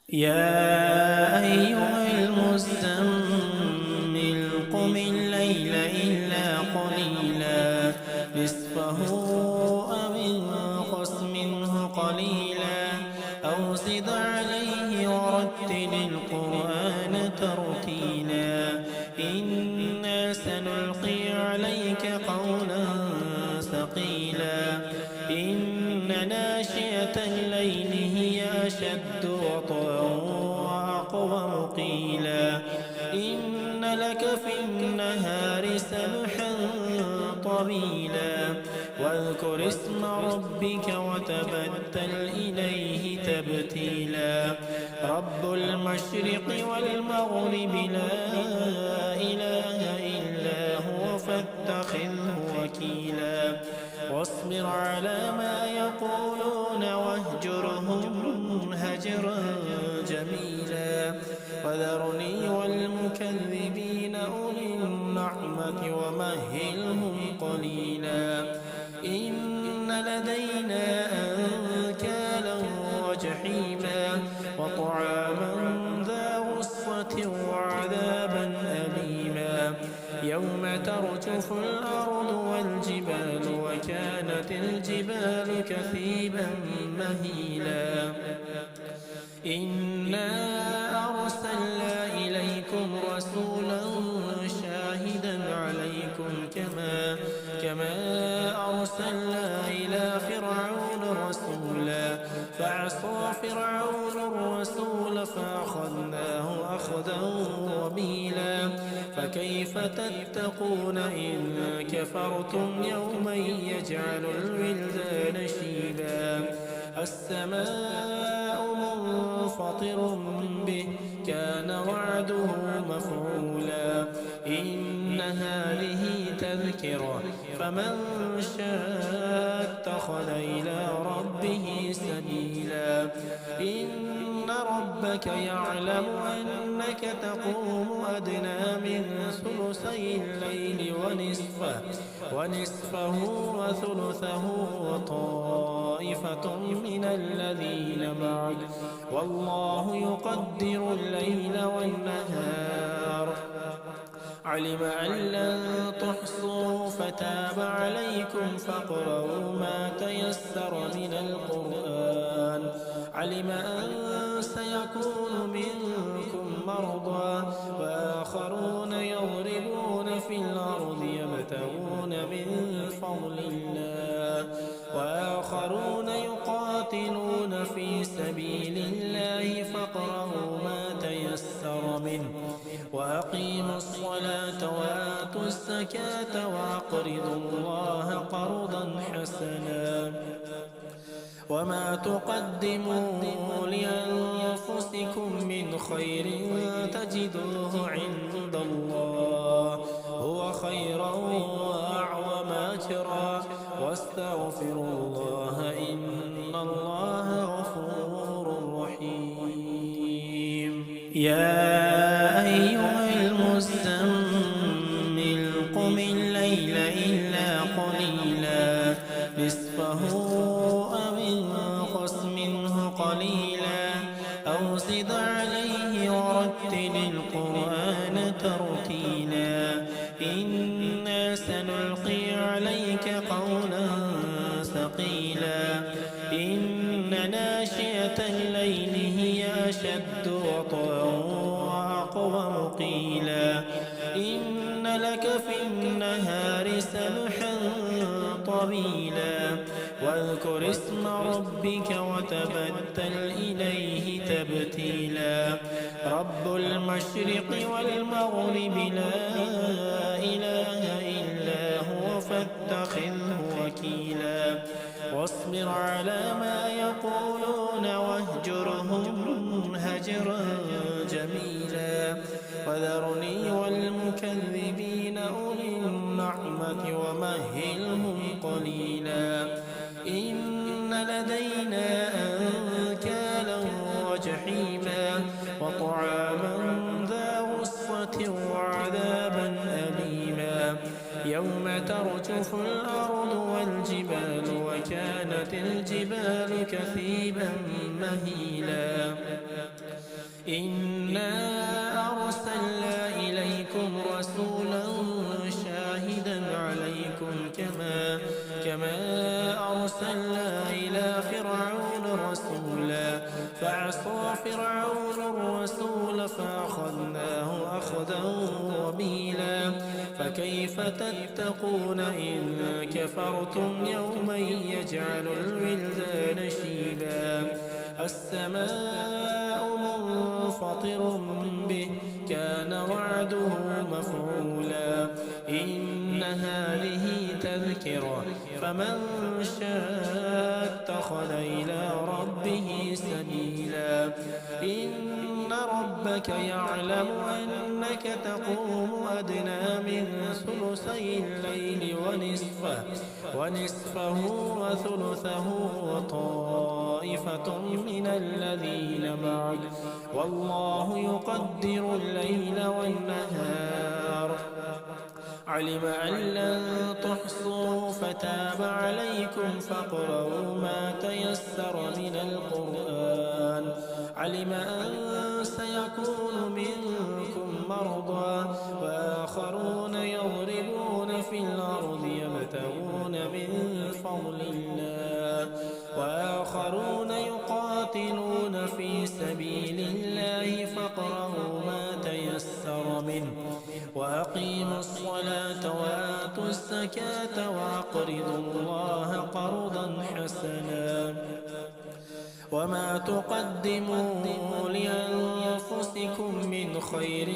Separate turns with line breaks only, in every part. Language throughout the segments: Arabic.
يا أيها المزمل قم الليل إلا قليلا نصفه أو انقص منه قليلا أو زد عليه ورتل القرآن ترتيلا إنا سنلقي عليك قولا ثقيلا إن ناشئة الليل هي أشد وطئا وأقوم قيلا إن لك في النهار سبحا طويلا واذكر اسم ربك وتبتل إليه تبتيلا رب المشرق والمغرب لا إله إلا هو فاتخذه وكيلا واصبر على ما يقولون واهجرهم هجرا جميلا وذرني والمكذبين أولي النعمة ومهلهم قليلا إن لدينا أنكالا وجحيما وطعاما ذا غصة وعذابا أليما يوم ترجف الأرض والجبال وكانت الجبال كثيبا مهيلا إنا أرسلنا إليكم رسولا شاهدا عليكم كما أرسلنا إلى فرعون رسولا فعصى فرعون الرسول فأخذناه أخذا وبيلا فكيف تتقون إن كفرتم يوما يجعل الولدان شيبا السماء منفطر به كان وعده مفعولا إن هذه تذكرة فمن شاء اتخذ إلى ربه سبيلا إن ربك يعلم أنك تقوم أدنى من ثلثي الليل ونصفه وثلثه وطائفة من الذين معك والله يقدر الليل والنهار علم أن لن تحصوا فتاب عليكم فاقرؤوا ما تيسر من القرآن علم أن سيكون منكم مرضى وآخرون يضربون في الأرض يبتغون من فضل الله وآخرون يقاتلون في سبيل الله فاقرؤوا ما تيسر منه وأقيموا الصلاة وآتوا الزكاة وأقرضوا الله قرضا حسنا وما تقدموا لأنفسكم من خير تجدوه عند الله هو خيرا وأعظم أجرا واستغفروا الله إن الله غفور رحيم يا أيها المزمل قم الليل إلا قليلا نصفه أو انقص منه قليلا أو زد عليه ورتل القرآن ترتيلا إنا سنلقي عليك قولا ثقيلا إن ناشئة الليل هي أشد وطئا وأقوم قيلا إن لك في النهار سبحا طويلا واذكر اسم ربك وتبتل إليه تبتيلا رب المشرق والمغرب لا إله إلا هو فاتخذه وكيلا واصبر على ما يقولون واهجرهم هجرا جميلا وذرني والمكذبين أولي النعمة ومهلهم قليلا إن لدينا أنكالا وجحيما وطعاما ذا غصة وعذابا أليما يوم ترجف الأرض والجبال وكانت الجبال كثيبا مهيلا إنا أرسلنا إليكم رسولا شاهدا عليكم كما أرسلنا إلى فرعون رسولا فعصى فرعون الرسول فأخذناه أخذا وبيلا فكيف تتقون إن كفرتم يوما يجعل الولدان شيبا السماء منفطر به كان وعده مفعولا إن هذه تذكرة فمن شاء اتخذ إلى ربه سبيلا إن ربك يعلم أنك تقوم أدنى من ثلثي الليل ونصفه وثلثه وطائفة من الذين معك والله يقدر الليل والنهار علم أن لن تحصوا فتاب عليكم فاقرؤوا ما تيسر من القرآن علم أن سيكون منكم مرضى وآخرون يضربون في الأرض يبتغون من فضل الله وآخرون يقاتلون في سبيل الله فاقرؤوا ما تيسر منه وأقيموا الصلاة وآتوا الزكاة وأقرضوا الله قرضا حسنا وما تقدموا لأنفسكم من خير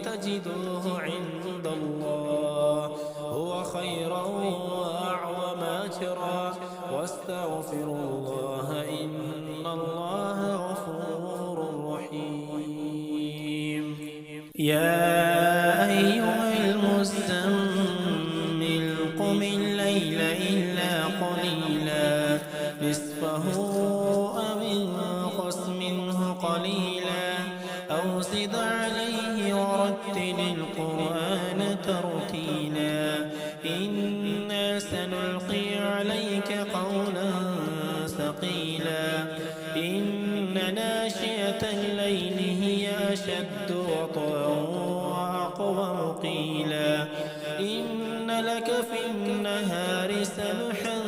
تجدوه عند الله هو خيرا وأعظم أجرا واستغفروا الله إن الله غفور رحيم يا أيها المزمل قم الليل إلا قليلا نصفه أو انقص منه قليلا أو زد عليه ورتل القرآن ترتيلا إنا سنلقي عليك قولا ثقيلا إن ناشئة الليل هي أشد وطئا وأقوم قيلا إن لك في النهار سبحا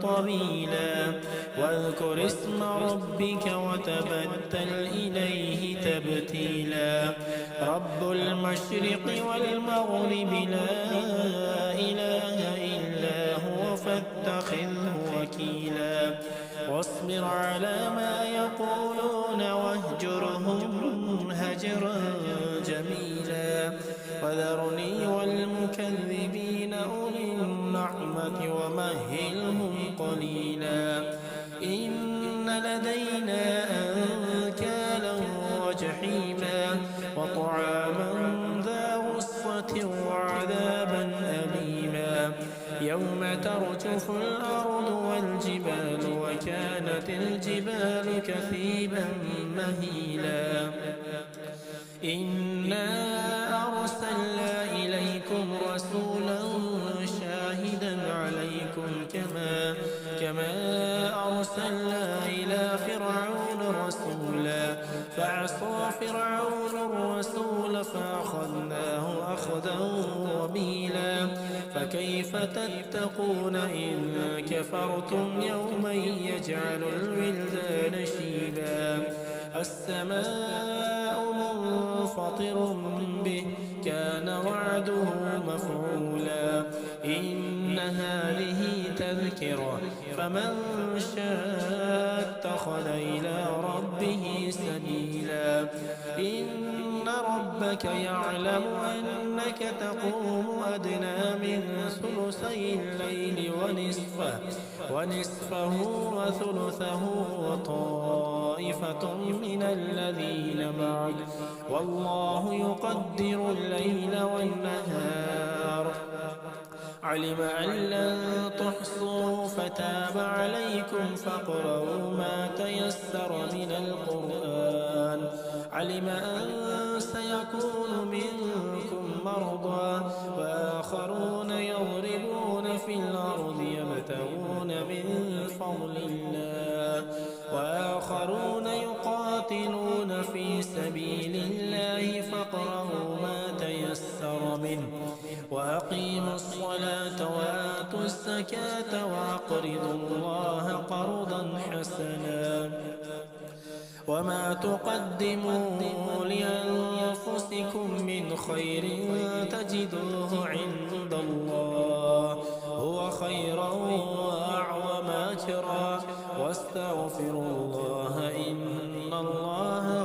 طويلا واذكر اسم ربك وتبتل إليه تبتيلا رب المشرق والمغرب لا إله إلا هو فاتخذه وكيلا واصبر على ما يقولون واهجرهم هجرا جميلا وذرني والمكذبين أولي النعمة ومهلهم قليلا إن لدينا أنكالا وجحيما وطعاما ذا غصة وعذابا أليما يوم ترجف الأرض والجبال وكانت الجبال كثيبا مهيلا إنا أرسلنا إليكم رسولا شاهدا عليكم كما أرسلنا إلى فرعون رسولا فعصى فرعون الرسول فأخذناه أخذا وبيلا فكيف تتقون إن كفرتم يوما يجعل الولدان شيبا السماء منفطر به كان وعده مفعولا إن هذه تذكرة فمن شاء اتخذ إلى ربه سبيلا إن ربك يعلم أنك تقوم أدنى من ثلثي الليل ونصفه وثلثه وطائفة من الذين معك والله يقدر الليل والنهار علم أن لن تحصوا فتاب عليكم فاقرؤوا ما تيسر من القرآن علم أن سيكون منكم مرضى وآخرون يضربون في الأرض يبتغون من فضل الله وآخرون تقاتلون في سبيل الله فاقرؤوا ما تيسر منه وأقيموا الصلاة وآتوا الزكاة وأقرضوا الله قرضا حسنا وما تقدموا لأنفسكم من خير تجدوه عند الله هو خيرا وأعظم أجرا واستغفروا الله إن الله